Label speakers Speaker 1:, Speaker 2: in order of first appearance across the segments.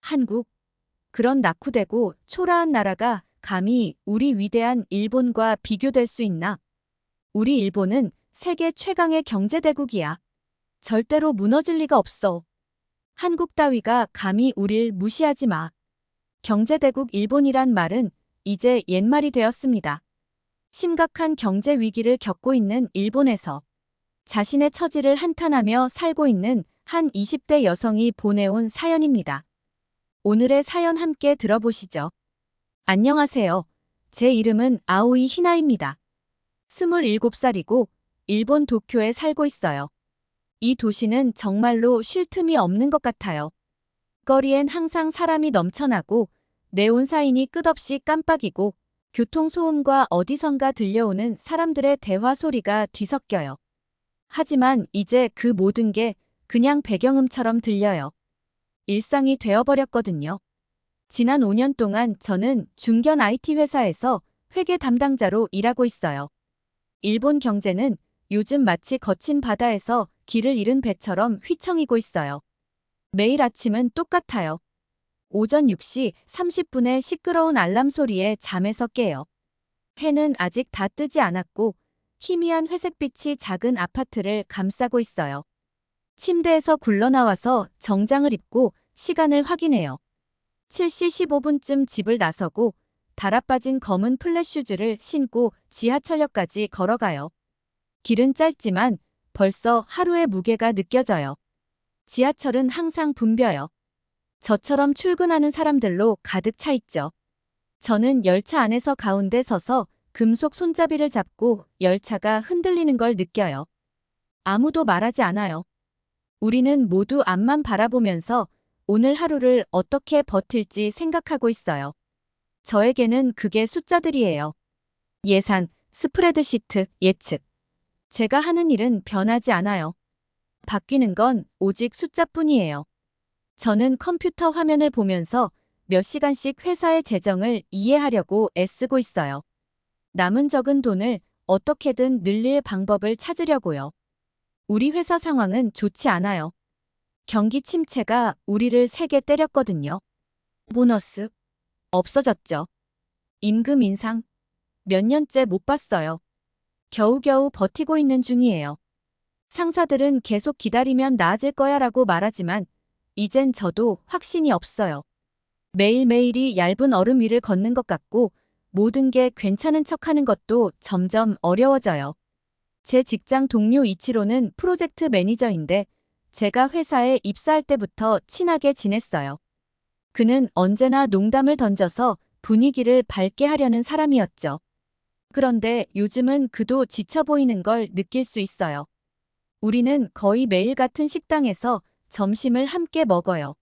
Speaker 1: 한국. 그런 낙후되고 초라한 나라가 감히 우리 위대한 일본과 비교될 수 있나? 우리 일본은 세계 최강의 경제대국이야. 절대로 무너질 리가 없어. 한국 따위가 감히 우릴 무시하지 마. 경제대국 일본이란 말은 이제 옛말이 되었습니다. 심각한 경제 위기를 겪고 있는 일본에서 자신의 처지를 한탄하며 살고 있는 한 20대 여성이 보내온 사연입니다. 오늘의 사연 함께 들어보시죠. 안녕하세요. 제 이름은 아오이 히나입니다. 27살이고 일본 도쿄에 살고 있어요. 이 도시는 정말로 쉴 틈이 없는 것 같아요. 거리엔 항상 사람이 넘쳐나고 네온사인이 끝없이 깜빡이고 교통소음과 어디선가 들려오는 사람들의 대화 소리가 뒤섞여요. 하지만 이제 그 모든 게 그냥 배경음처럼 들려요. 일상이 되어버렸거든요. 지난 5년 동안 저는 중견 IT 회사에서 회계 담당자로 일하고 있어요. 일본 경제는 요즘 마치 거친 바다에서 길을 잃은 배처럼 휘청이고 있어요. 매일 아침은 똑같아요. 오전 6시 30분의 시끄러운 알람 소리에 잠에서 깨요. 해는 아직 다 뜨지 않았고 희미한 회색빛이 작은 아파트를 감싸고 있어요. 침대에서 굴러나와서 정장을 입고 시간을 확인해요. 7시 15분쯤 집을 나서고 달아빠진 검은 플랫슈즈를 신고 지하철역까지 걸어가요. 길은 짧지만 벌써 하루의 무게가 느껴져요. 지하철은 항상 붐벼요. 저처럼 출근하는 사람들로 가득 차 있죠. 저는 열차 안에서 가운데 서서 금속 손잡이를 잡고 열차가 흔들리는 걸 느껴요. 아무도 말하지 않아요. 우리는 모두 앞만 바라보면서 오늘 하루를 어떻게 버틸지 생각하고 있어요. 저에게는 그게 숫자들이에요. 예산, 스프레드시트, 예측. 제가 하는 일은 변하지 않아요. 바뀌는 건 오직 숫자뿐이에요. 저는 컴퓨터 화면을 보면서 몇 시간씩 회사의 재정을 이해하려고 애쓰고 있어요. 남은 적은 돈을 어떻게든 늘릴 방법을 찾으려고요. 우리 회사 상황은 좋지 않아요. 경기 침체가 우리를 세게 때렸거든요. 보너스 없어졌죠. 임금 인상 몇 년째 못 봤어요. 겨우겨우 버티고 있는 중이에요. 상사들은 계속 기다리면 나아질 거야라고 말하지만 이젠 저도 확신이 없어요. 매일매일이 얇은 얼음 위를 걷는 것 같고 모든 게 괜찮은 척하는 것도 점점 어려워져요. 제 직장 동료 이치로는 프로젝트 매니저인데 제가 회사에 입사할 때부터 친하게 지냈어요. 그는 언제나 농담을 던져서 분위기를 밝게 하려는 사람이었죠. 그런데 요즘은 그도 지쳐 보이는 걸 느낄 수 있어요. 우리는 거의 매일 같은 식당에서 점심을 함께 먹어요.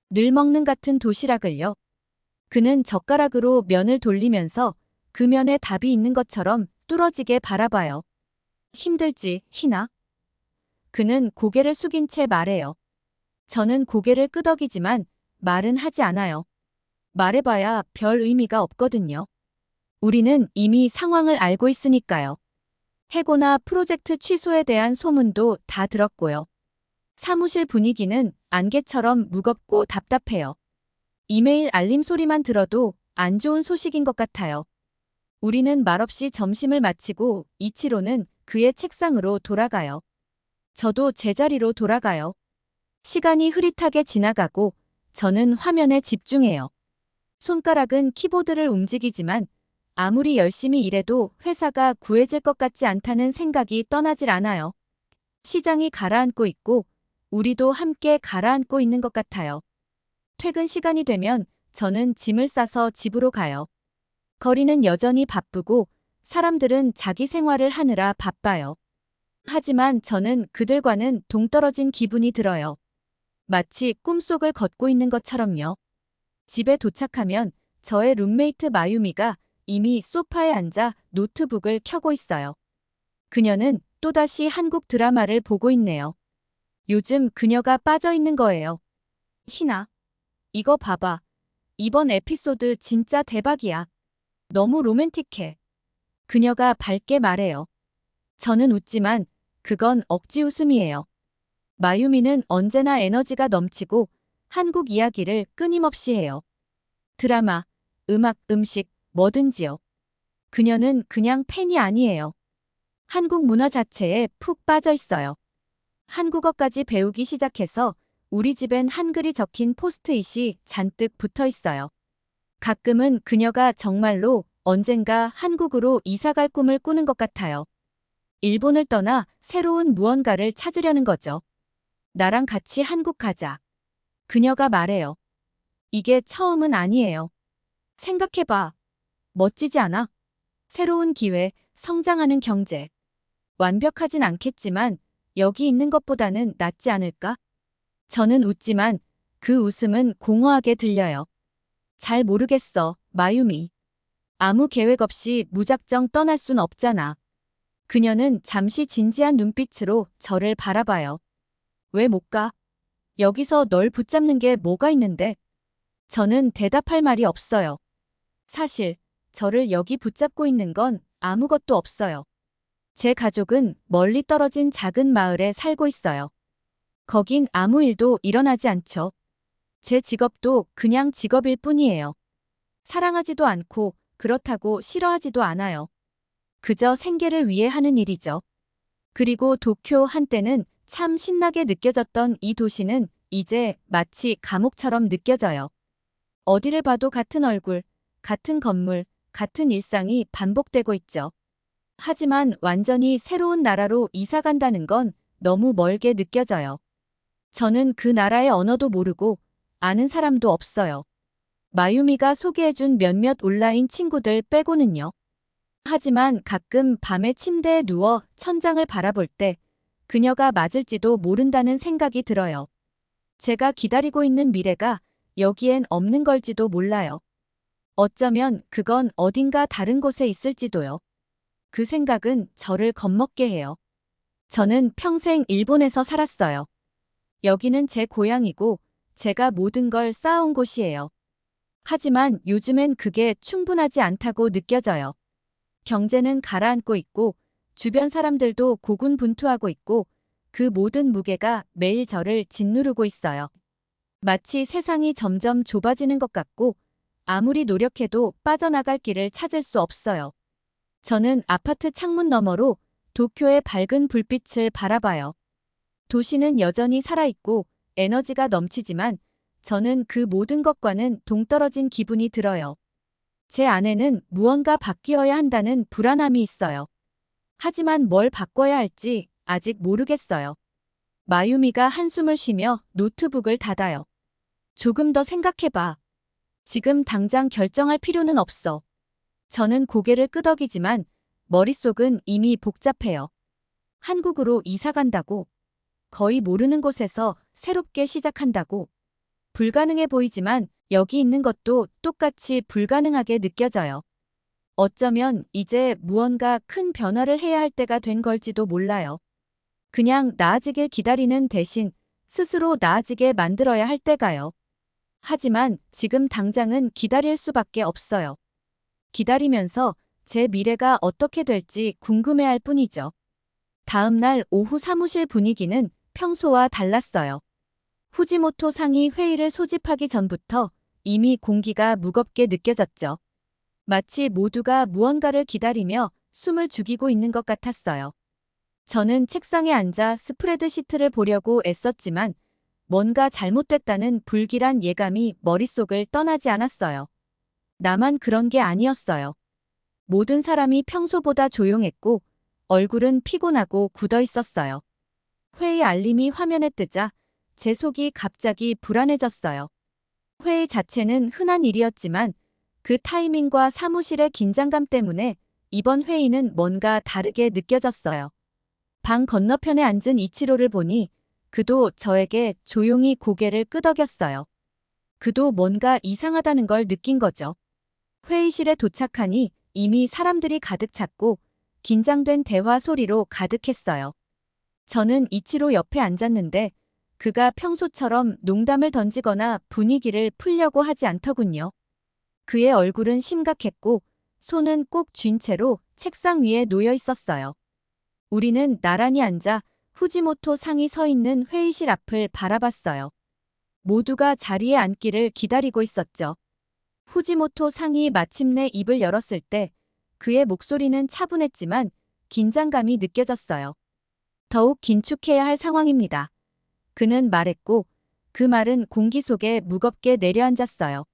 Speaker 1: 늘 먹는 같은 도시락을요. 그는 젓가락으로 면을 돌리면서 그 면에 답이 있는 것처럼 뚫어지게 바라봐요. 힘들지, 희나? 그는 고개를 숙인 채 말해요. 저는 고개를 끄덕이지만 말은 하지 않아요. 말해봐야 별 의미가 없거든요. 우리는 이미 상황을 알고 있으니까요. 해고나 프로젝트 취소에 대한 소문도 다 들었고요. 사무실 분위기는 안개처럼 무겁고 답답해요. 이메일 알림 소리만 들어도 안 좋은 소식인 것 같아요. 우리는 말없이 점심을 마치고 이치로는 그의 책상으로 돌아가요. 저도 제자리로 돌아가요. 시간이 흐릿하게 지나가고 저는 화면에 집중해요. 손가락은 키보드를 움직이지만 아무리 열심히 일해도 회사가 구해질 것 같지 않다는 생각이 떠나질 않아요. 시장이 가라앉고 있고 우리도 함께 가라앉고 있는 것 같아요. 퇴근 시간이 되면 저는 짐을 싸서 집으로 가요. 거리는 여전히 바쁘고 사람들은 자기 생활을 하느라 바빠요. 하지만 저는 그들과는 동떨어진 기분이 들어요. 마치 꿈속을 걷고 있는 것처럼요. 집에 도착하면 저의 룸메이트 마유미가 이미 소파에 앉아 노트북을 켜고 있어요. 그녀는 또다시 한국 드라마를 보고 있네요. 요즘 그녀가 빠져 있는 거예요. 희나, 이거 봐봐. 이번 에피소드 진짜 대박이야. 너무 로맨틱해. 그녀가 밝게 말해요. 저는 웃지만 그건 억지 웃음이에요. 마유미는 언제나 에너지가 넘치고 한국 이야기를 끊임없이 해요. 드라마, 음악, 음식, 뭐든지요. 그녀는 그냥 팬이 아니에요. 한국 문화 자체에 푹 빠져 있어요. 한국어까지 배우기 시작해서 우리 집엔 한글이 적힌 포스트잇이 잔뜩 붙어 있어요. 가끔은 그녀가 정말로 언젠가 한국으로 이사갈 꿈을 꾸는 것 같아요. 일본을 떠나 새로운 무언가를 찾으려는 거죠. 나랑 같이 한국 가자. 그녀가 말해요. 이게 처음은 아니에요. 생각해봐. 멋지지 않아? 새로운 기회, 성장하는 경제. 완벽하진 않겠지만 여기 있는 것보다는 낫지 않을까? 저는 웃지만 그 웃음은 공허하게 들려요. 잘 모르겠어, 마유미. 아무 계획 없이 무작정 떠날 순 없잖아. 그녀는 잠시 진지한 눈빛으로 저를 바라봐요. 왜 못 가? 여기서 널 붙잡는 게 뭐가 있는데? 저는 대답할 말이 없어요. 사실 저를 여기 붙잡고 있는 건 아무것도 없어요. 제 가족은 멀리 떨어진 작은 마을에 살고 있어요. 거긴 아무 일도 일어나지 않죠. 제 직업도 그냥 직업일 뿐이에요. 사랑하지도 않고 그렇다고 싫어하지도 않아요. 그저 생계를 위해 하는 일이죠. 그리고 도쿄 한때는 참 신나게 느껴졌던 이 도시는 이제 마치 감옥처럼 느껴져요. 어디를 봐도 같은 얼굴, 같은 건물, 같은 일상이 반복되고 있죠. 하지만 완전히 새로운 나라로 이사 간다는 건 너무 멀게 느껴져요. 저는 그 나라의 언어도 모르고 아는 사람도 없어요. 마유미가 소개해준 몇몇 온라인 친구들 빼고는요. 하지만 가끔 밤에 침대에 누워 천장을 바라볼 때 그녀가 맞을지도 모른다는 생각이 들어요. 제가 기다리고 있는 미래가 여기엔 없는 걸지도 몰라요. 어쩌면 그건 어딘가 다른 곳에 있을지도요. 그 생각은 저를 겁먹게 해요. 저는 평생 일본에서 살았어요. 여기는 제 고향이고 제가 모든 걸 쌓아온 곳이에요. 하지만 요즘엔 그게 충분하지 않다고 느껴져요. 경제는 가라앉고 있고 주변 사람들도 고군분투하고 있고 그 모든 무게가 매일 저를 짓누르고 있어요. 마치 세상이 점점 좁아지는 것 같고 아무리 노력해도 빠져나갈 길을 찾을 수 없어요. 저는 아파트 창문 너머로 도쿄의 밝은 불빛을 바라봐요. 도시는 여전히 살아있고 에너지가 넘치지만 저는 그 모든 것과는 동떨어진 기분이 들어요. 제 안에는 무언가 바뀌어야 한다는 불안함이 있어요. 하지만 뭘 바꿔야 할지 아직 모르겠어요. 마유미가 한숨을 쉬며 노트북을 닫아요. 조금 더 생각해봐. 지금 당장 결정할 필요는 없어. 저는 고개를 끄덕이지만 머릿속은 이미 복잡해요. 한국으로 이사 간다고. 거의 모르는 곳에서 새롭게 시작한다고. 불가능해 보이지만 여기 있는 것도 똑같이 불가능하게 느껴져요. 어쩌면 이제 무언가 큰 변화를 해야 할 때가 된 걸지도 몰라요. 그냥 나아지길 기다리는 대신 스스로 나아지게 만들어야 할 때가요. 하지만 지금 당장은 기다릴 수밖에 없어요. 기다리면서 제 미래가 어떻게 될지 궁금해할 뿐이죠. 다음 날 오후 사무실 분위기는 평소와 달랐어요. 후지모토 상이 회의를 소집하기 전부터 이미 공기가 무겁게 느껴졌죠. 마치 모두가 무언가를 기다리며 숨을 죽이고 있는 것 같았어요. 저는 책상에 앉아 스프레드시트를 보려고 애썼지만 뭔가 잘못됐다는 불길한 예감이 머릿속을 떠나지 않았어요. 나만 그런 게 아니었어요. 모든 사람이 평소보다 조용했고 얼굴은 피곤하고 굳어 있었어요. 회의 알림이 화면에 뜨자 제 속이 갑자기 불안해졌어요. 회의 자체는 흔한 일이었지만 그 타이밍과 사무실의 긴장감 때문에 이번 회의는 뭔가 다르게 느껴졌어요. 방 건너편에 앉은 이치로를 보니 그도 저에게 조용히 고개를 끄덕였어요. 그도 뭔가 이상하다는 걸 느낀 거죠. 회의실에 도착하니 이미 사람들이 가득 찼고 긴장된 대화 소리로 가득했어요. 저는 이치로 옆에 앉았는데 그가 평소처럼 농담을 던지거나 분위기를 풀려고 하지 않더군요. 그의 얼굴은 심각했고 손은 꼭 쥔 채로 책상 위에 놓여 있었어요. 우리는 나란히 앉아 후지모토 상이 서 있는 회의실 앞을 바라봤어요. 모두가 자리에 앉기를 기다리고 있었죠. 후지모토 상이 마침내 입을 열었을 때 그의 목소리는 차분했지만 긴장감이 느껴졌어요. 더욱 긴축해야 할 상황입니다. 그는 말했고 그 말은 공기 속에 무겁게 내려앉았어요.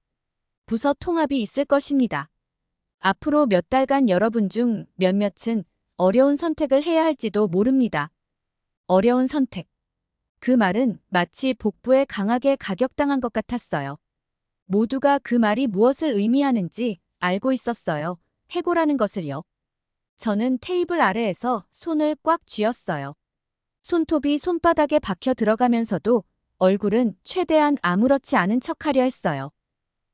Speaker 1: 부서 통합이 있을 것입니다. 앞으로 몇 달간 여러분 중 몇몇은 어려운 선택을 해야 할지도 모릅니다. 어려운 선택. 그 말은 마치 복부에 강하게 가격당한 것 같았어요. 모두가 그 말이 무엇을 의미하는지 알고 있었어요. 해고라는 것을요. 저는 테이블 아래에서 손을 꽉 쥐었어요. 손톱이 손바닥에 박혀 들어가면서도 얼굴은 최대한 아무렇지 않은 척하려 했어요.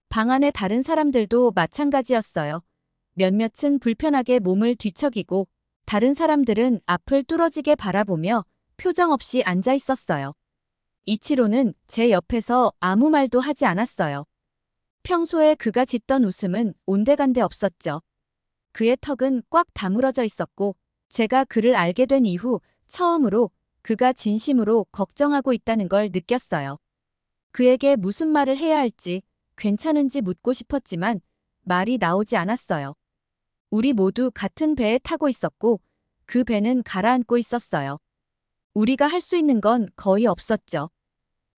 Speaker 1: 방 안의 다른 사람들도 마찬가지였어요. 몇몇은 불편하게 몸을 뒤척이고 다른 사람들은 앞을 뚫어지게 바라보며 표정 없이 앉아 있었어요. 이치로는 제 옆에서 아무 말도 하지 않았어요. 평소에 그가 짓던 웃음은 온데간데 없었죠. 그의 턱은 꽉 다물어져 있었고 제가 그를 알게 된 이후 처음으로 그가 진심으로 걱정하고 있다는 걸 느꼈어요. 그에게 무슨 말을 해야 할지 괜찮은지 묻고 싶었지만 말이 나오지 않았어요. 우리 모두 같은 배에 타고 있었고 그 배는 가라앉고 있었어요. 우리가 할 수 있는 건 거의 없었죠.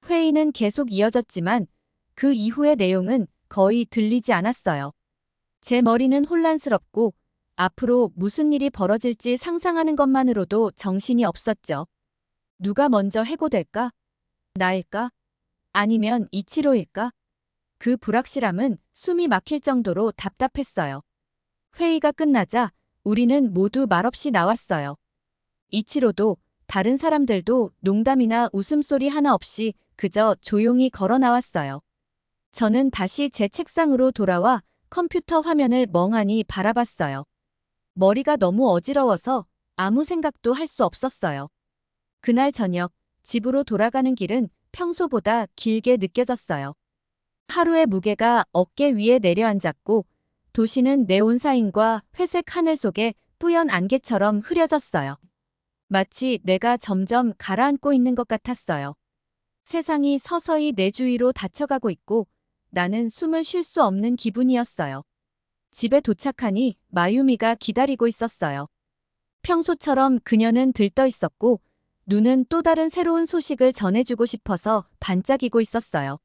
Speaker 1: 회의는 계속 이어졌지만 그 이후의 내용은 거의 들리지 않았어요. 제 머리는 혼란스럽고 앞으로 무슨 일이 벌어질지 상상하는 것만으로도 정신이 없었죠. 누가 먼저 해고될까? 나일까? 아니면 이치로일까? 그 불확실함은 숨이 막힐 정도로 답답했어요. 회의가 끝나자 우리는 모두 말없이 나왔어요. 이치로도 다른 사람들도 농담이나 웃음소리 하나 없이 그저 조용히 걸어 나왔어요. 저는 다시 제 책상으로 돌아와 컴퓨터 화면을 멍하니 바라봤어요. 머리가 너무 어지러워서 아무 생각도 할 수 없었어요. 그날 저녁 집으로 돌아가는 길은 평소보다 길게 느껴졌어요. 하루의 무게가 어깨 위에 내려앉았고 도시는 네온 사인과 회색 하늘 속에 뿌연 안개처럼 흐려졌어요. 마치 내가 점점 가라앉고 있는 것 같았어요. 세상이 서서히 내 주위로 닫혀가고 있고 나는 숨을 쉴 수 없는 기분이었어요. 집에 도착하니 마유미가 기다리고 있었어요. 평소처럼 그녀는 들떠 있었고 눈은 또 다른 새로운 소식을 전해주고 싶어서 반짝이고 있었어요.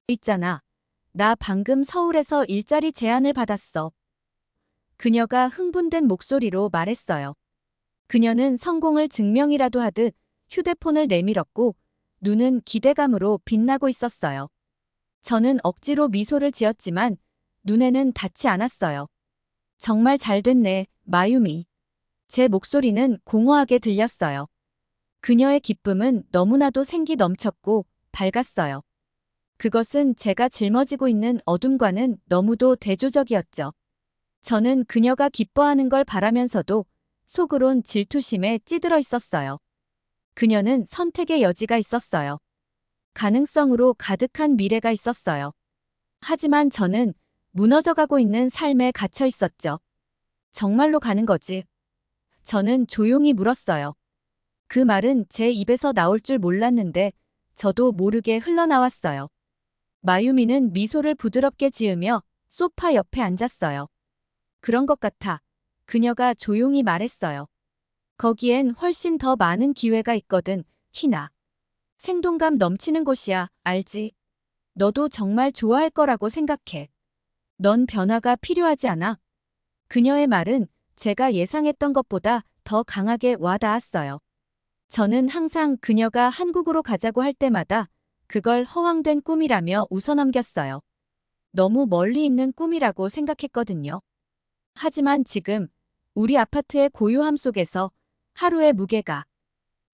Speaker 1: 있잖아. 나 방금 서울에서 일자리 제안을 받았어. 그녀가 흥분된 목소리로 말했어요. 그녀는 성공을 증명이라도 하듯 휴대폰을 내밀었고 눈은 기대감으로 빛나고 있었어요. 저는 억지로 미소를 지었지만 눈에는 닿지 않았어요. 정말 잘 됐네, 마유미. 제 목소리는 공허하게 들렸어요. 그녀의 기쁨은 너무나도 생기 넘쳤고 밝았어요. 그것은 제가 짊어지고 있는 어둠과는 너무도 대조적이었죠. 저는 그녀가 기뻐하는 걸 바라면서도 속으론 질투심에 찌들어 있었어요. 그녀는 선택의 여지가 있었어요. 가능성으로 가득한 미래가 있었어요. 하지만 저는 무너져가고 있는 삶에 갇혀 있었죠. 정말로 가는 거지? 저는 조용히 물었어요. 그 말은 제 입에서 나올 줄 몰랐는데 저도 모르게 흘러나왔어요. 마유미는 미소를 부드럽게 지으며 소파 옆에 앉았어요. 그런 것 같아. 그녀가 조용히 말했어요. 거기엔 훨씬 더 많은 기회가 있거든, 희나. 생동감 넘치는 곳이야, 알지? 너도 정말 좋아할 거라고 생각해. 넌 변화가 필요하지 않아? 그녀의 말은 제가 예상했던 것보다 더 강하게 와닿았어요. 저는 항상 그녀가 한국으로 가자고 할 때마다 그걸 허황된 꿈이라며 웃어넘겼어요. 너무 멀리 있는 꿈이라고 생각했거든요. 하지만 지금 우리 아파트의 고요함 속에서 하루의 무게가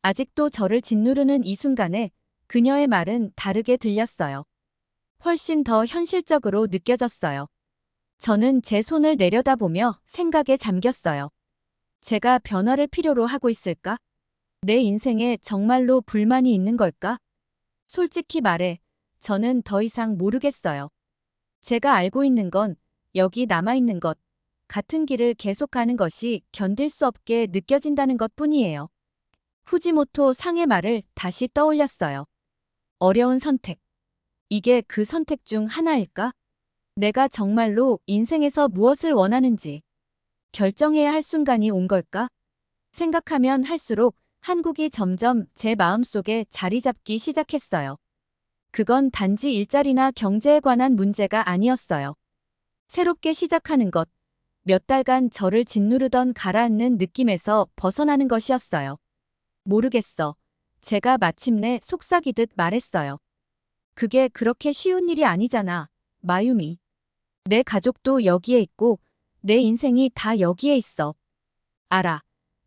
Speaker 1: 아직도 저를 짓누르는 이 순간에 그녀의 말은 다르게 들렸어요. 훨씬 더 현실적으로 느껴졌어요. 저는 제 손을 내려다보며 생각에 잠겼어요. 제가 변화를 필요로 하고 있을까? 내 인생에 정말로 불만이 있는 걸까? 솔직히 말해, 저는 더 이상 모르겠어요. 제가 알고 있는 건 여기 남아있는 것, 같은 길을 계속 가는 것이 견딜 수 없게 느껴진다는 것 뿐이에요. 후지모토 상의 말을 다시 떠올렸어요. 어려운 선택. 이게 그 선택 중 하나일까? 내가 정말로 인생에서 무엇을 원하는지 결정해야 할 순간이 온 걸까? 생각하면 할수록 한국이 점점 제 마음속에 자리 잡기 시작했어요. 그건 단지 일자리나 경제에 관한 문제가 아니었어요. 새롭게 시작하는 것, 몇 달간 저를 짓누르던 가라앉는 느낌에서 벗어나는 것이었어요. 모르겠어. 제가 마침내 속삭이듯 말했어요. 그게 그렇게 쉬운 일이 아니잖아, 마유미. 내 가족도 여기에 있고, 내 인생이 다 여기에 있어. 알아.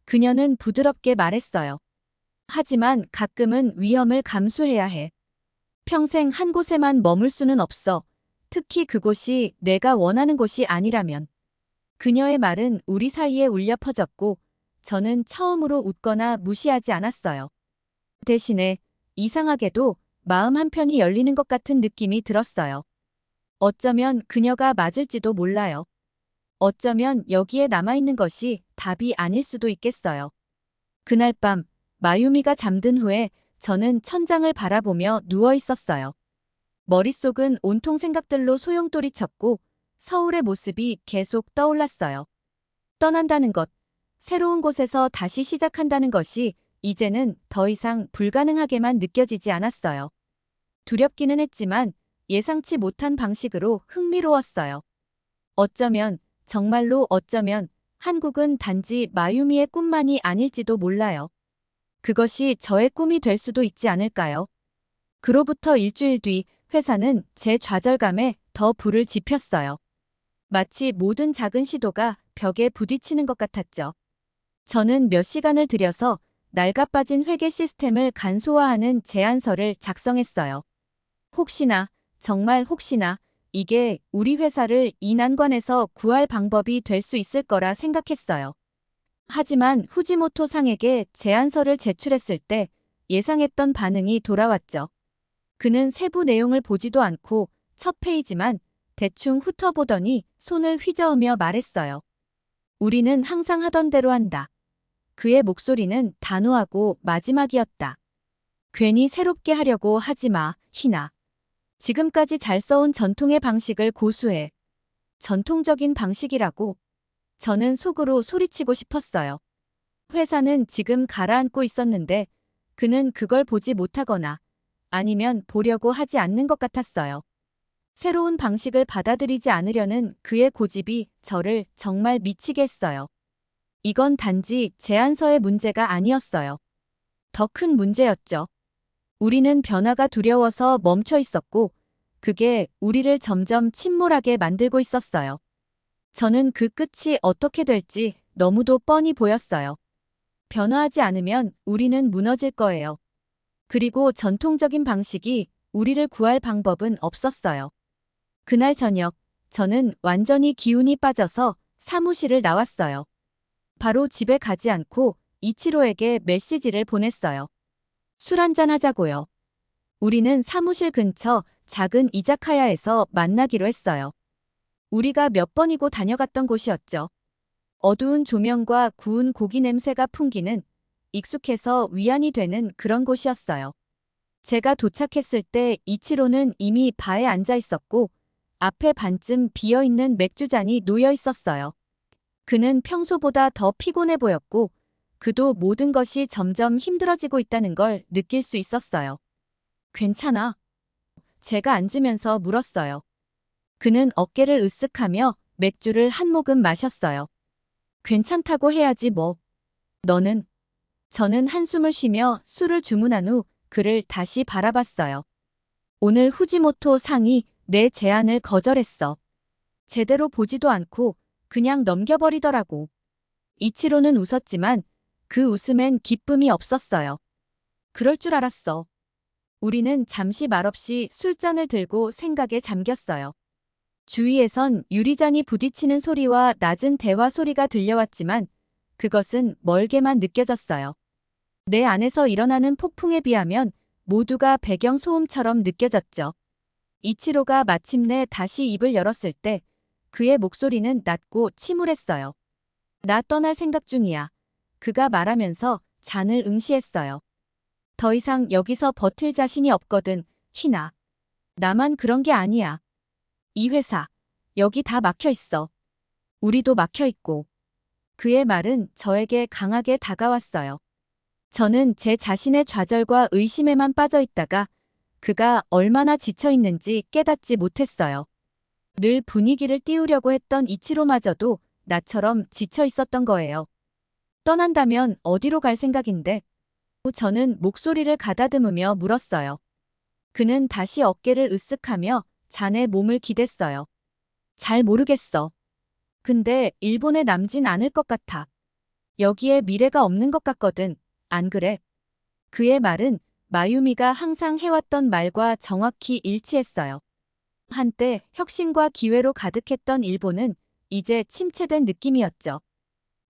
Speaker 1: 그녀는 부드럽게 말했어요. 하지만 가끔은 위험을 감수해야 해. 평생 한 곳에만 머물 수는 없어. 특히 그곳이 내가 원하는 곳이 아니라면. 그녀의 말은 우리 사이에 울려 퍼졌고, 저는 처음으로 웃거나 무시하지 않았어요. 대신에 이상하게도 마음 한편이 열리는 것 같은 느낌이 들었어요. 어쩌면 그녀가 맞을지도 몰라요. 어쩌면 여기에 남아있는 것이 답이 아닐 수도 있겠어요. 그날 밤, 마유미가 잠든 후에 저는 천장을 바라보며 누워 있었어요. 머릿속은 온통 생각들로 소용돌이 쳤고 서울의 모습이 계속 떠올랐어요. 떠난다는 것, 새로운 곳에서 다시 시작한다는 것이 이제는 더 이상 불가능하게만 느껴지지 않았어요. 두렵기는 했지만 예상치 못한 방식으로 흥미로웠어요. 어쩌면, 정말로 어쩌면 한국은 단지 마유미의 꿈만이 아닐지도 몰라요. 그것이 저의 꿈이 될 수도 있지 않을까요? 그로부터 일주일 뒤 회사는 제 좌절감에 더 불을 지폈어요. 마치 모든 작은 시도가 벽에 부딪히는 것 같았죠. 저는 몇 시간을 들여서 낡아빠진 회계 시스템을 간소화하는 제안서를 작성했어요. 혹시나, 정말 혹시나 이게 우리 회사를 이 난관에서 구할 방법이 될 수 있을 거라 생각했어요. 하지만 후지모토 상에게 제안서를 제출했을 때 예상했던 반응이 돌아왔죠. 그는 세부 내용을 보지도 않고 첫 페이지만 대충 훑어보더니 손을 휘저으며 말했어요. 우리는 항상 하던 대로 한다. 그의 목소리는 단호하고 마지막이었다. 괜히 새롭게 하려고 하지 마, 희나. 지금까지 잘 써온 전통의 방식을 고수해. 전통적인 방식이라고. 저는 속으로 소리치고 싶었어요. 회사는 지금 가라앉고 있었는데 그는 그걸 보지 못하거나 아니면 보려고 하지 않는 것 같았어요. 새로운 방식을 받아들이지 않으려는 그의 고집이 저를 정말 미치게 했어요. 이건 단지 제안서의 문제가 아니었어요. 더 큰 문제였죠. 우리는 변화가 두려워서 멈춰 있었고 그게 우리를 점점 침몰하게 만들고 있었어요. 저는 그 끝이 어떻게 될지 너무도 뻔히 보였어요. 변화하지 않으면 우리는 무너질 거예요. 그리고 전통적인 방식이 우리를 구할 방법은 없었어요. 그날 저녁, 저는 완전히 기운이 빠져서 사무실을 나왔어요. 바로 집에 가지 않고 이치로에게 메시지를 보냈어요. 술 한잔 하자고요. 우리는 사무실 근처 작은 이자카야에서 만나기로 했어요. 우리가 몇 번이고 다녀갔던 곳이었죠. 어두운 조명과 구운 고기 냄새가 풍기는 익숙해서 위안이 되는 그런 곳이었어요. 제가 도착했을 때 이치로는 이미 바에 앉아 있었고 앞에 반쯤 비어있는 맥주잔이 놓여 있었어요. 그는 평소보다 더 피곤해 보였고 그도 모든 것이 점점 힘들어지고 있다는 걸 느낄 수 있었어요. 괜찮아? 제가 앉으면서 물었어요. 그는 어깨를 으쓱하며 맥주를 한 모금 마셨어요. 괜찮다고 해야지 뭐. 너는? 저는 한숨을 쉬며 술을 주문한 후 그를 다시 바라봤어요. 오늘 후지모토 상이 내 제안을 거절했어. 제대로 보지도 않고 그냥 넘겨버리더라고. 이치로는 웃었지만 그 웃음엔 기쁨이 없었어요. 그럴 줄 알았어. 우리는 잠시 말없이 술잔을 들고 생각에 잠겼어요. 주위에선 유리잔이 부딪히는 소리와 낮은 대화 소리가 들려왔지만 그것은 멀게만 느껴졌어요. 내 안에서 일어나는 폭풍에 비하면 모두가 배경 소음처럼 느껴졌죠. 이치로가 마침내 다시 입을 열었을 때 그의 목소리는 낮고 침울했어요. 나 떠날 생각 중이야. 그가 말하면서 잔을 응시했어요. 더 이상 여기서 버틸 자신이 없거든, 희나. 나만 그런 게 아니야. 이 회사, 여기 다 막혀 있어. 우리도 막혀 있고. 그의 말은 저에게 강하게 다가왔어요. 저는 제 자신의 좌절과 의심에만 빠져 있다가 그가 얼마나 지쳐 있는지 깨닫지 못했어요. 늘 분위기를 띄우려고 했던 이치로마저도 나처럼 지쳐 있었던 거예요. 떠난다면 어디로 갈 생각인데? 저는 목소리를 가다듬으며 물었어요. 그는 다시 어깨를 으쓱하며 자네 몸을 기댔어요. 잘 모르겠어. 근데 일본에 남진 않을 것 같아. 여기에 미래가 없는 것 같거든. 안 그래? 그의 말은 마유미가 항상 해왔던 말과 정확히 일치했어요. 한때 혁신과 기회로 가득했던 일본은 이제 침체된 느낌이었죠.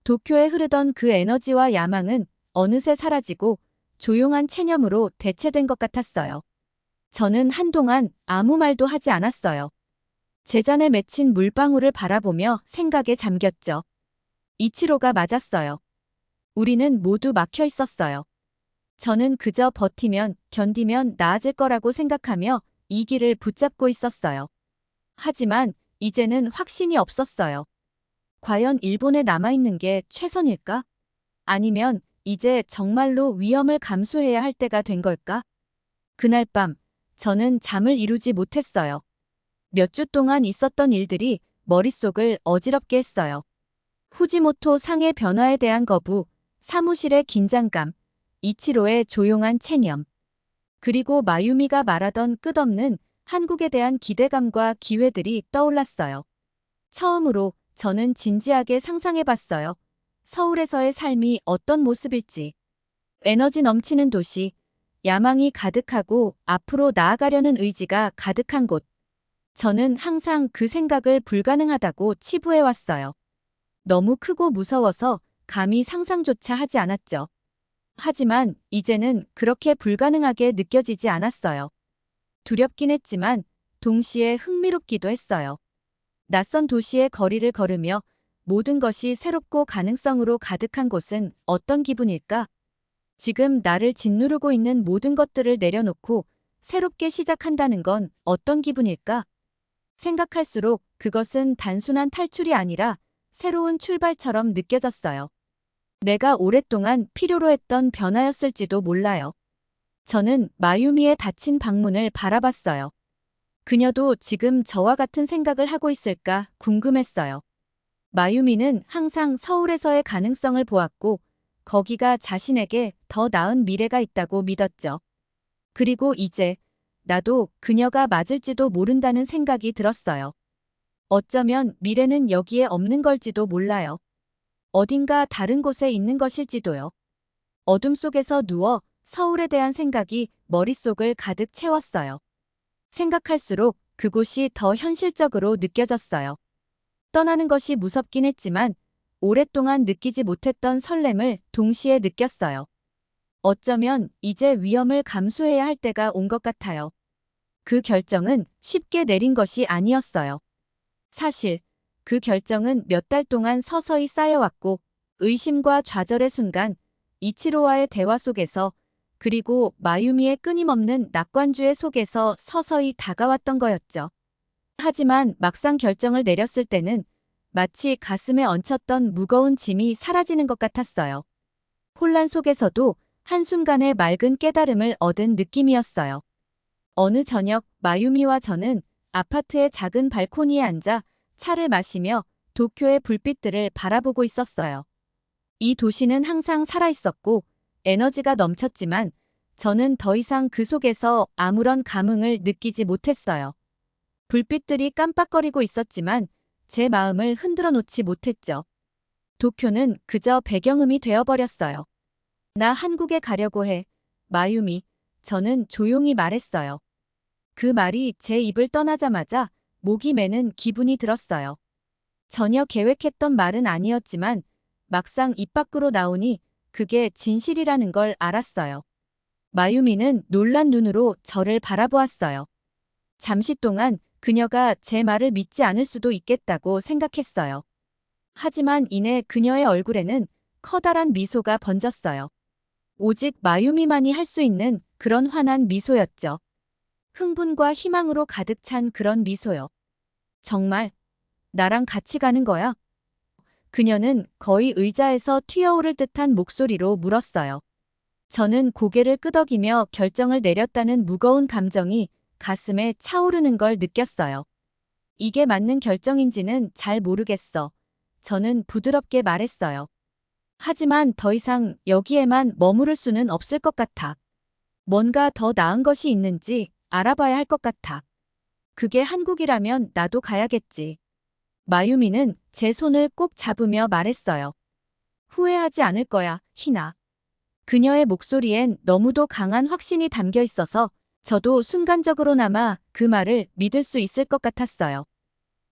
Speaker 1: 도쿄에 흐르던 그 에너지와 야망은 어느새 사라지고 조용한 체념으로 대체된 것 같았어요. 저는 한동안 아무 말도 하지 않았어요. 제 잔에 맺힌 물방울을 바라보며 생각에 잠겼죠. 이치로가 맞았어요. 우리는 모두 막혀 있었어요. 저는 그저 버티면, 견디면 나아질 거라고 생각하며 이 길을 붙잡고 있었어요. 하지만 이제는 확신이 없었어요. 과연 일본에 남아있는 게 최선일까? 아니면 이제 정말로 위험을 감수해야 할 때가 된 걸까? 그날 밤, 저는 잠을 이루지 못했어요. 몇 주 동안 있었던 일들이 머릿속을 어지럽게 했어요. 후지모토 상의 변화에 대한 거부, 사무실의 긴장감, 이치로의 조용한 체념, 그리고 마유미가 말하던 끝없는 한국에 대한 기대감과 기회들이 떠올랐어요. 처음으로 저는 진지하게 상상해봤어요. 서울에서의 삶이 어떤 모습일지. 에너지 넘치는 도시, 야망이 가득하고 앞으로 나아가려는 의지가 가득한 곳. 저는 항상 그 생각을 불가능하다고 치부해왔어요. 너무 크고 무서워서 감히 상상조차 하지 않았죠. 하지만 이제는 그렇게 불가능하게 느껴지지 않았어요. 두렵긴 했지만 동시에 흥미롭기도 했어요. 낯선 도시의 거리를 걸으며 모든 것이 새롭고 가능성으로 가득한 곳은 어떤 기분일까? 지금 나를 짓누르고 있는 모든 것들을 내려놓고 새롭게 시작한다는 건 어떤 기분일까? 생각할수록 그것은 단순한 탈출이 아니라 새로운 출발처럼 느껴졌어요. 내가 오랫동안 필요로 했던 변화였을지도 몰라요. 저는 마유미의 닫힌 방문을 바라봤어요. 그녀도 지금 저와 같은 생각을 하고 있을까 궁금했어요. 마유미는 항상 서울에서의 가능성을 보았고 거기가 자신에게 더 나은 미래가 있다고 믿었죠. 그리고 이제 나도 그녀가 맞을지도 모른다는 생각이 들었어요. 어쩌면 미래는 여기에 없는 걸지도 몰라요. 어딘가 다른 곳에 있는 것일지도요. 어둠 속에서 누워 서울에 대한 생각이 머릿속을 가득 채웠어요. 생각할수록 그곳이 더 현실적으로 느껴졌어요. 떠나는 것이 무섭긴 했지만 오랫동안 느끼지 못했던 설렘을 동시에 느꼈어요. 어쩌면 이제 위험을 감수해야 할 때가 온 것 같아요. 그 결정은 쉽게 내린 것이 아니었어요. 사실 그 결정은 몇 달 동안 서서히 쌓여왔고 의심과 좌절의 순간, 이치로와의 대화 속에서 그리고 마유미의 끊임없는 낙관주의 속에서 서서히 다가왔던 거였죠. 하지만 막상 결정을 내렸을 때는 마치 가슴에 얹혔던 무거운 짐이 사라지는 것 같았어요. 혼란 속에서도 한순간의 맑은 깨달음을 얻은 느낌이었어요. 어느 저녁 마유미와 저는 아파트의 작은 발코니에 앉아 차를 마시며 도쿄의 불빛들을 바라보고 있었어요. 이 도시는 항상 살아있었고 에너지가 넘쳤지만 저는 더 이상 그 속에서 아무런 감흥을 느끼지 못했어요. 불빛들이 깜빡거리고 있었지만 제 마음을 흔들어 놓지 못했죠. 도쿄는 그저 배경음이 되어버렸어요. 나 한국에 가려고 해, 마유미. 저는 조용히 말했어요. 그 말이 제 입을 떠나자마자 목이 메는 기분이 들었어요. 전혀 계획했던 말은 아니었지만 막상 입 밖으로 나오니 그게 진실이라는 걸 알았어요. 마유미는 놀란 눈으로 저를 바라보았어요. 잠시 동안 그녀가 제 말을 믿지 않을 수도 있겠다고 생각했어요. 하지만 이내 그녀의 얼굴에는 커다란 미소가 번졌어요. 오직 마유미만이 할 수 있는 그런 환한 미소였죠. 흥분과 희망으로 가득 찬 그런 미소요. 정말 나랑 같이 가는 거야? 그녀는 거의 의자에서 튀어오를 듯한 목소리로 물었어요. 저는 고개를 끄덕이며 결정을 내렸다는 무거운 감정이 가슴에 차오르는 걸 느꼈어요. 이게 맞는 결정인지는 잘 모르겠어. 저는 부드럽게 말했어요. 하지만 더 이상 여기에만 머무를 수는 없을 것 같아. 뭔가 더 나은 것이 있는지 알아봐야 할 것 같아. 그게 한국이라면 나도 가야겠지. 마유미는 제 손을 꼭 잡으며 말했어요. 후회하지 않을 거야, 희나. 그녀의 목소리엔 너무도 강한 확신이 담겨 있어서 저도 순간적으로나마 그 말을 믿을 수 있을 것 같았어요.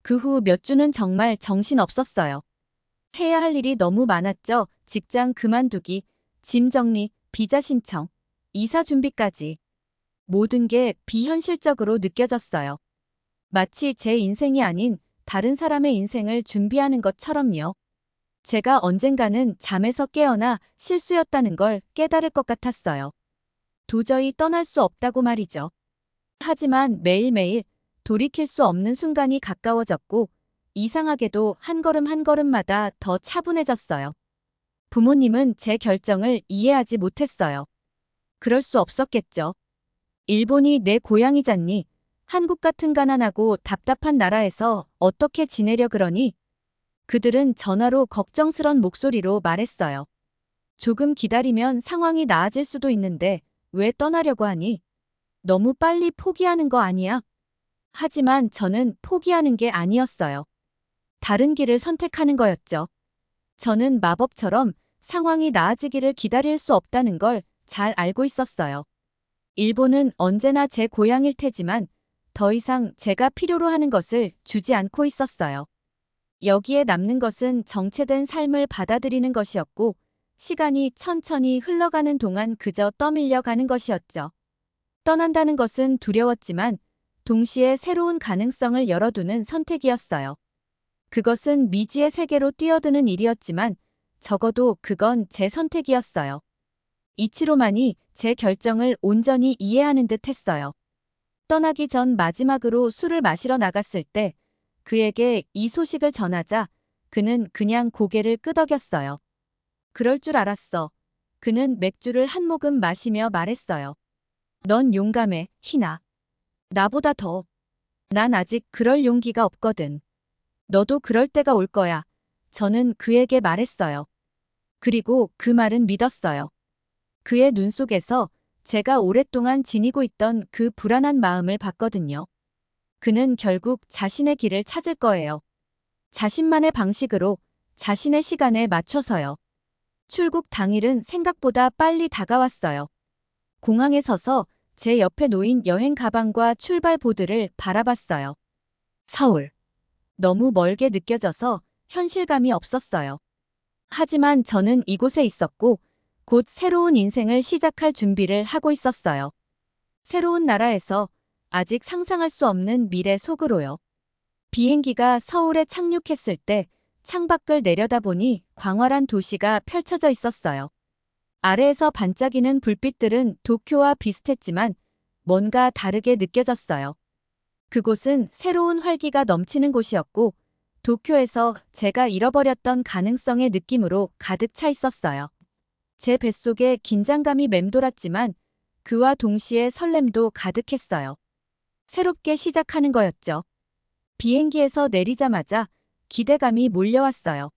Speaker 1: 그 후 몇 주는 정말 정신 없었어요. 해야 할 일이 너무 많았죠. 직장 그만두기, 짐 정리, 비자 신청, 이사 준비까지. 모든 게 비현실적으로 느껴졌어요. 마치 제 인생이 아닌 다른 사람의 인생을 준비하는 것처럼요. 제가 언젠가는 잠에서 깨어나 실수였다는 걸 깨달을 것 같았어요. 도저히 떠날 수 없다고 말이죠. 하지만 매일매일 돌이킬 수 없는 순간이 가까워졌고 이상하게도 한 걸음 한 걸음마다 더 차분해졌어요. 부모님은 제 결정을 이해하지 못했어요. 그럴 수 없었겠죠. 일본이 내 고향이잖니. 한국 같은 가난하고 답답한 나라에서 어떻게 지내려 그러니? 그들은 전화로 걱정스런 목소리로 말했어요. 조금 기다리면 상황이 나아질 수도 있는데 왜 떠나려고 하니? 너무 빨리 포기하는 거 아니야? 하지만 저는 포기하는 게 아니었어요. 다른 길을 선택하는 거였죠. 저는 마법처럼 상황이 나아지기를 기다릴 수 없다는 걸 잘 알고 있었어요. 일본은 언제나 제 고향일 테지만 더 이상 제가 필요로 하는 것을 주지 않고 있었어요. 여기에 남는 것은 정체된 삶을 받아들이는 것이었고 시간이 천천히 흘러가는 동안 그저 떠밀려 가는 것이었죠. 떠난다는 것은 두려웠지만 동시에 새로운 가능성을 열어두는 선택이었어요. 그것은 미지의 세계로 뛰어드는 일이었지만 적어도 그건 제 선택이었어요. 이치로만이 제 결정을 온전히 이해하는 듯 했어요. 떠나기 전 마지막으로 술을 마시러 나갔을 때 그에게 이 소식을 전하자 그는 그냥 고개를 끄덕였어요. 그럴 줄 알았어. 그는 맥주를 한 모금 마시며 말했어요. 넌 용감해, 희나. 나보다 더. 난 아직 그럴 용기가 없거든. 너도 그럴 때가 올 거야. 저는 그에게 말했어요. 그리고 그 말은 믿었어요. 그의 눈 속에서 제가 오랫동안 지니고 있던 그 불안한 마음을 봤거든요. 그는 결국 자신의 길을 찾을 거예요. 자신만의 방식으로, 자신의 시간에 맞춰서요. 출국 당일은 생각보다 빨리 다가왔어요. 공항에 서서 제 옆에 놓인 여행 가방과 출발 보드를 바라봤어요. 서울. 너무 멀게 느껴져서 현실감이 없었어요. 하지만 저는 이곳에 있었고 곧 새로운 인생을 시작할 준비를 하고 있었어요. 새로운 나라에서 아직 상상할 수 없는 미래 속으로요. 비행기가 서울에 착륙했을 때 창밖을 내려다보니 광활한 도시가 펼쳐져 있었어요. 아래에서 반짝이는 불빛들은 도쿄와 비슷했지만 뭔가 다르게 느껴졌어요. 그곳은 새로운 활기가 넘치는 곳이었고 도쿄에서 제가 잃어버렸던 가능성의 느낌으로 가득 차 있었어요. 제 뱃속에 긴장감이 맴돌았지만 그와 동시에 설렘도 가득했어요. 새롭게 시작하는 거였죠. 비행기에서 내리자마자 기대감이 몰려왔어요.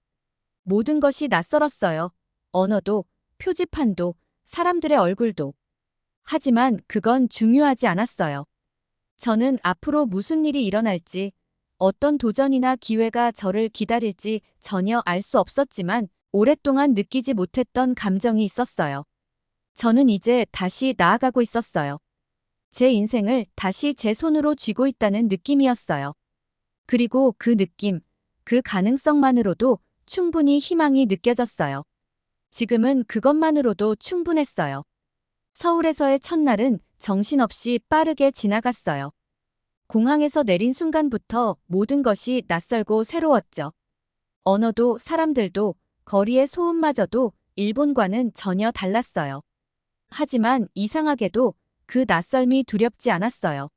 Speaker 1: 모든 것이 낯설었어요. 언어도, 표지판도, 사람들의 얼굴도. 하지만 그건 중요하지 않았어요. 저는 앞으로 무슨 일이 일어날지, 어떤 도전이나 기회가 저를 기다릴지 전혀 알 수 없었지만 오랫동안 느끼지 못했던 감정이 있었어요. 저는 이제 다시 나아가고 있었어요. 제 인생을 다시 제 손으로 쥐고 있다는 느낌이었어요. 그리고 그 느낌, 그 가능성만으로도 충분히 희망이 느껴졌어요. 지금은 그것만으로도 충분했어요. 서울에서의 첫날은 정신없이 빠르게 지나갔어요. 공항에서 내린 순간부터 모든 것이 낯설고 새로웠죠. 언어도 사람들도 거리의 소음마저도 일본과는 전혀 달랐어요. 하지만 이상하게도 그 낯설미 두렵지 않았어요.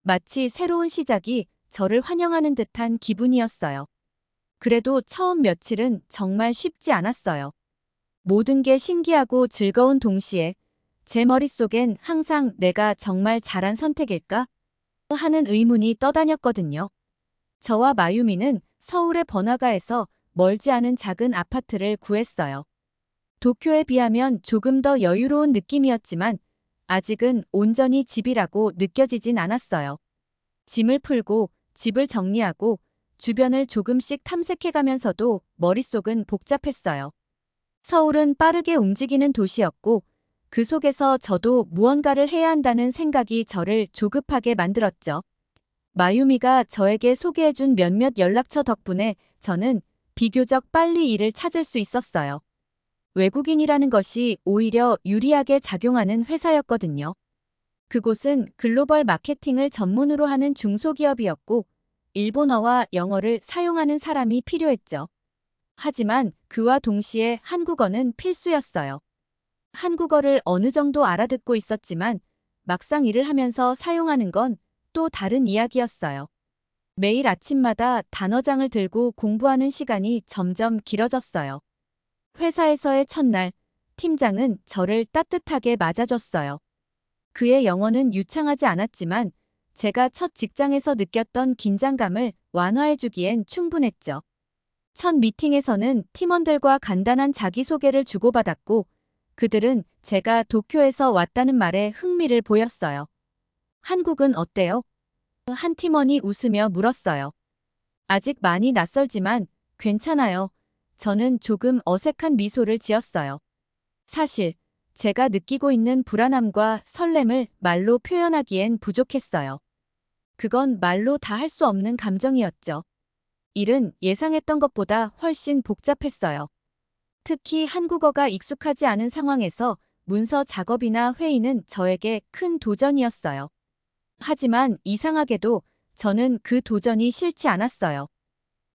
Speaker 1: 마치 새로운 시작이 저를 환영하는 듯한 기분이었어요. 그래도 처음 며칠은 정말 쉽지 않았어요. 모든 게 신기하고 즐거운 동시에 제 머릿속엔 항상 내가 정말 잘한 선택일까? 하는 의문이 떠다녔거든요. 저와 마유미는 서울의 번화가에서 멀지 않은 작은 아파트를 구했어요. 도쿄에 비하면 조금 더 여유로운 느낌이었지만 아직은 온전히 집이라고 느껴지진 않았어요. 짐을 풀고 집을 정리하고 주변을 조금씩 탐색해가면서도 머릿속은 복잡했어요. 서울은 빠르게 움직이는 도시였고 그 속에서 저도 무언가를 해야 한다는 생각이 저를 조급하게 만들었죠. 마유미가 저에게 소개해준 몇몇 연락처 덕분에 저는 비교적 빨리 일을 찾을 수 있었어요. 외국인이라는 것이 오히려 유리하게 작용하는 회사였거든요. 그곳은 글로벌 마케팅을 전문으로 하는 중소기업이었고 일본어와 영어를 사용하는 사람이 필요했죠. 하지만 그와 동시에 한국어는 필수였어요. 한국어를 어느 정도 알아듣고 있었지만 막상 일을 하면서 사용하는 건 또 다른 이야기였어요. 매일 아침마다 단어장을 들고 공부하는 시간이 점점 길어졌어요. 회사에서의 첫날, 팀장은 저를 따뜻하게 맞아줬어요. 그의 영어는 유창하지 않았지만 제가 첫 직장에서 느꼈던 긴장감을 완화해주기엔 충분했죠. 첫 미팅에서는 팀원들과 간단한 자기소개를 주고받았고 그들은 제가 도쿄에서 왔다는 말에 흥미를 보였어요. 한국은 어때요? 한 팀원이 웃으며 물었어요. 아직 많이 낯설지만 괜찮아요. 저는 조금 어색한 미소를 지었어요. 사실 제가 느끼고 있는 불안함과 설렘을 말로 표현하기엔 부족했어요. 그건 말로 다 할 수 없는 감정이었죠. 일은 예상했던 것보다 훨씬 복잡했어요. 특히 한국어가 익숙하지 않은 상황에서 문서 작업이나 회의는 저에게 큰 도전이었어요. 하지만 이상하게도 저는 그 도전이 싫지 않았어요.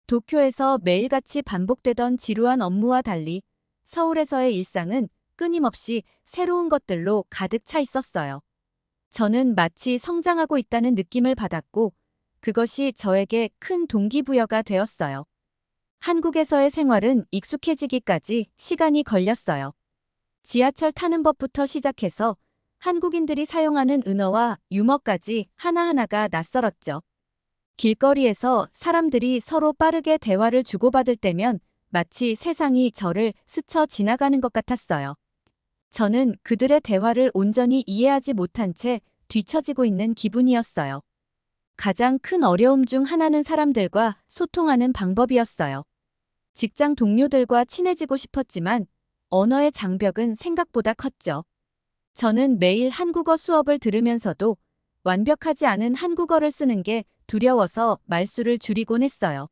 Speaker 1: 도쿄에서 매일같이 반복되던 지루한 업무와 달리 서울에서의 일상은 끊임없이 새로운 것들로 가득 차 있었어요. 저는 마치 성장하고 있다는 느낌을 받았고 그것이 저에게 큰 동기부여가 되었어요. 한국에서의 생활은 익숙해지기까지 시간이 걸렸어요. 지하철 타는 법부터 시작해서 한국인들이 사용하는 은어와 유머까지 하나하나가 낯설었죠. 길거리에서 사람들이 서로 빠르게 대화를 주고받을 때면 마치 세상이 저를 스쳐 지나가는 것 같았어요. 저는 그들의 대화를 온전히 이해하지 못한 채 뒤처지고 있는 기분이었어요. 가장 큰 어려움 중 하나는 사람들과 소통하는 방법이었어요. 직장 동료들과 친해지고 싶었지만 언어의 장벽은 생각보다 컸죠. 저는 매일 한국어 수업을 들으면서도 완벽하지 않은 한국어를 쓰는 게 두려워서 말수를 줄이곤 했어요.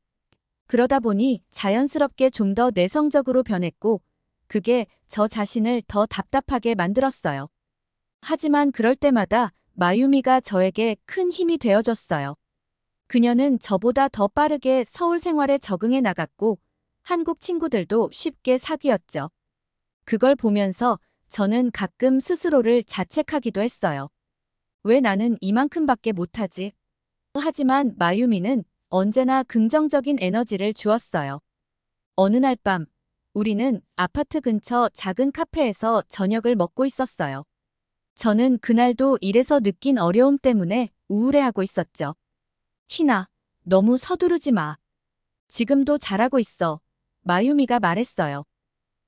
Speaker 1: 그러다 보니 자연스럽게 좀 더 내성적으로 변했고 그게 저 자신을 더 답답하게 만들었어요. 하지만 그럴 때마다 마유미가 저에게 큰 힘이 되어줬어요. 그녀는 저보다 더 빠르게 서울 생활에 적응해 나갔고 한국 친구들도 쉽게 사귀었죠. 그걸 보면서 저는 가끔 스스로를 자책하기도 했어요. 왜 나는 이만큼밖에 못하지? 하지만 마유미는 언제나 긍정적인 에너지를 주었어요. 어느 날 밤, 우리는 아파트 근처 작은 카페에서 저녁을 먹고 있었어요. 저는 그날도 일에서 느낀 어려움 때문에 우울해하고 있었죠. 희나, 너무 서두르지 마. 지금도 잘하고 있어. 마유미가 말했어요.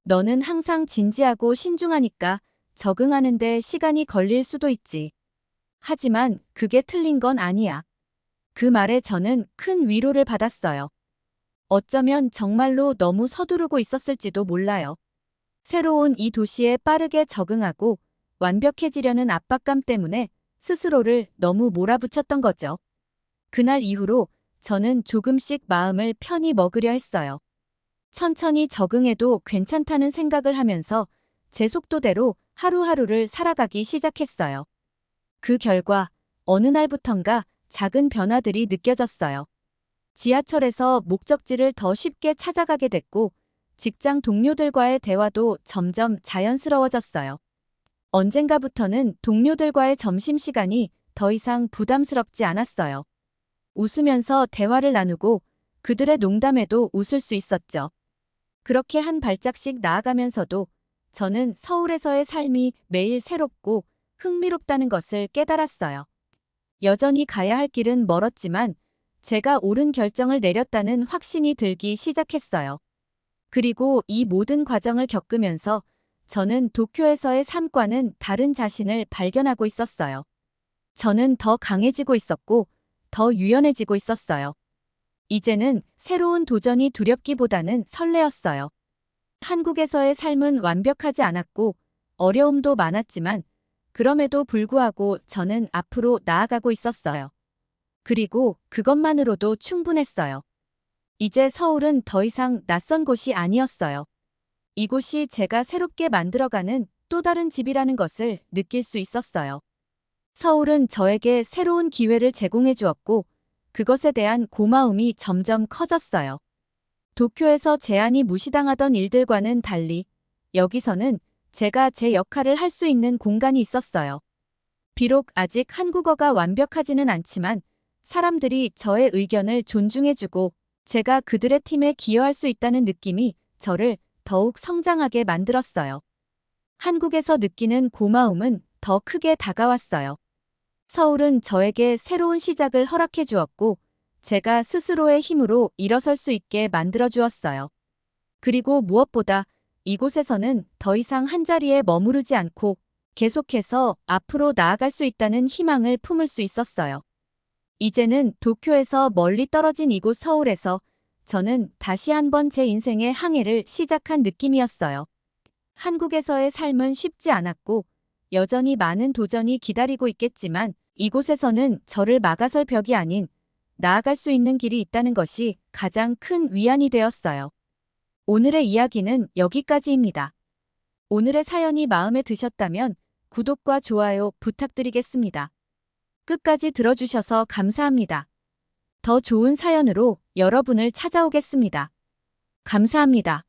Speaker 1: 너는 항상 진지하고 신중하니까 적응하는데 시간이 걸릴 수도 있지. 하지만 그게 틀린 건 아니야. 그 말에 저는 큰 위로를 받았어요. 어쩌면 정말로 너무 서두르고 있었을지도 몰라요. 새로운 이 도시에 빠르게 적응하고 완벽해지려는 압박감 때문에 스스로를 너무 몰아붙였던 거죠. 그날 이후로 저는 조금씩 마음을 편히 먹으려 했어요. 천천히 적응해도 괜찮다는 생각을 하면서 제 속도대로 하루하루를 살아가기 시작했어요. 그 결과 어느 날부턴가 작은 변화들이 느껴졌어요. 지하철에서 목적지를 더 쉽게 찾아가게 됐고 직장 동료들과의 대화도 점점 자연스러워졌어요. 언젠가부터는 동료들과의 점심시간이 더 이상 부담스럽지 않았어요. 웃으면서 대화를 나누고 그들의 농담에도 웃을 수 있었죠. 그렇게 한 발짝씩 나아가면서도 저는 서울에서의 삶이 매일 새롭고 흥미롭다는 것을 깨달았어요. 여전히 가야 할 길은 멀었지만 제가 옳은 결정을 내렸다는 확신이 들기 시작했어요. 그리고 이 모든 과정을 겪으면서 저는 도쿄에서의 삶과는 다른 자신을 발견하고 있었어요. 저는 더 강해지고 있었고 더 유연해지고 있었어요. 이제는 새로운 도전이 두렵기보다는 설레었어요. 한국에서의 삶은 완벽하지 않았고 어려움도 많았지만 그럼에도 불구하고 저는 앞으로 나아가고 있었어요. 그리고 그것만으로도 충분했어요. 이제 서울은 더 이상 낯선 곳이 아니었어요. 이곳이 제가 새롭게 만들어가는 또 다른 집이라는 것을 느낄 수 있었어요. 서울은 저에게 새로운 기회를 제공해 주었고 그것에 대한 고마움이 점점 커졌어요. 도쿄에서 제한이 무시당하던 일들과는 달리 여기서는 제가 제 역할을 할 수 있는 공간이 있었어요. 비록 아직 한국어가 완벽하지는 않지만 사람들이 저의 의견을 존중해주고 제가 그들의 팀에 기여할 수 있다는 느낌이 저를 더욱 성장하게 만들었어요. 한국에서 느끼는 고마움은 더 크게 다가왔어요. 서울은 저에게 새로운 시작을 허락해 주었고 제가 스스로의 힘으로 일어설 수 있게 만들어 주었어요. 그리고 무엇보다 이곳에서는 더 이상 한자리에 머무르지 않고 계속해서 앞으로 나아갈 수 있다는 희망을 품을 수 있었어요. 이제는 도쿄에서 멀리 떨어진 이곳 서울에서 저는 다시 한번 제 인생의 항해를 시작한 느낌이었어요. 한국에서의 삶은 쉽지 않았고 여전히 많은 도전이 기다리고 있겠지만 이곳에서는 저를 막아설 벽이 아닌 나아갈 수 있는 길이 있다는 것이 가장 큰 위안이 되었어요. 오늘의 이야기는 여기까지입니다. 오늘의 사연이 마음에 드셨다면 구독과 좋아요 부탁드리겠습니다. 끝까지 들어주셔서 감사합니다. 더 좋은 사연으로 여러분을 찾아오겠습니다. 감사합니다.